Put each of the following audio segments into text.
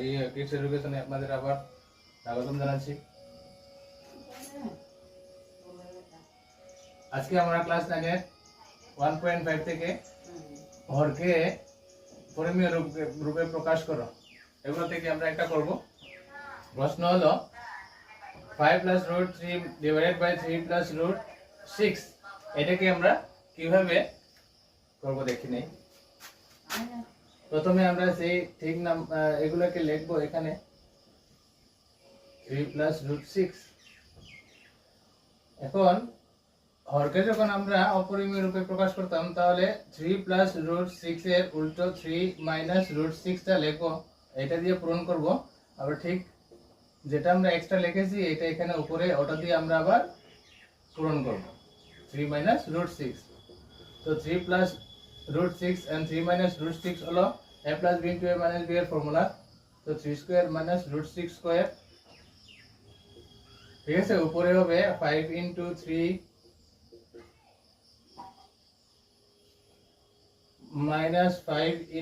এই কিডস এডুকেশনে আপনাদের আবার স্বাগতম জানাচ্ছি। আজকে আমরা ক্লাস 9 1.5 থেকে হরকে পরিমেয় রূপে প্রকাশ করো এগুলো থেকে আমরা একটা করব। প্রশ্ন হলো 5 + √3 / 3 + √6 এটাকে আমরা কিভাবে করব দেখি নেই। প্রথমে আমরা সেই ঠিক নাম এগুলোকে লিখবো এখানে 3 + √6। এখন হরকে যখন আমরা অপরিমেয় রূপে প্রকাশ করতাম তাহলে 3 + √6 এর উল্টো 3 - √6টা লিখবো, এটা দিয়ে পূরণ করব। আবার ঠিক যেটা আমরা এক্সট্রা লিখেছি এটা এখানে উপরে ওটা দিয়ে আমরা আবার পূরণ করব 3 - √6। তো 3 + √6 and 3 - √6 হলো a + b * a - b এর ফর্মুলা। তো 3² - √6² ঠিক আছে। উপরে হবে 5 * 3 - 5 *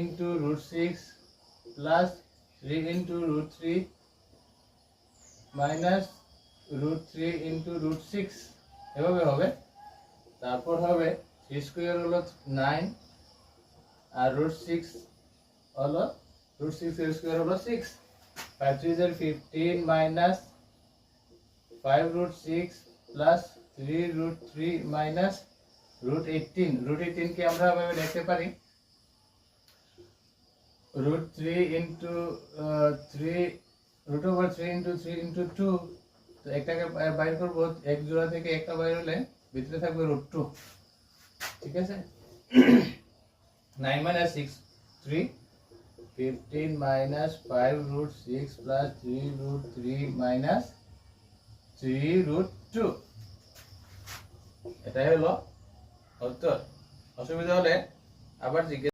√6 plus 3 * √3 minus √3 * √6 এভাবে হবে। তারপর হবে 3² হলো 9 আর √6 হলো √6 এর স্কয়ার হলো 6। 5 × 3 = 15 minus 5 √6 plus 3 √3 minus √18। √18 কে আমরা এভাবে লিখতে পারি √3 * 3 √3 * 3 * 2। তো একটাকে বাইর করব, এক জোড়া থেকে একটা বাইর হলে ভিতরে থাকবে √2। ঠিক আছে। 9 - 6 3 15 minus 5 √6 plus 3 √3 minus 3 √2 এটাই হলো উত্তর। অসুবিধা হলে আবার জিজ্ঞেস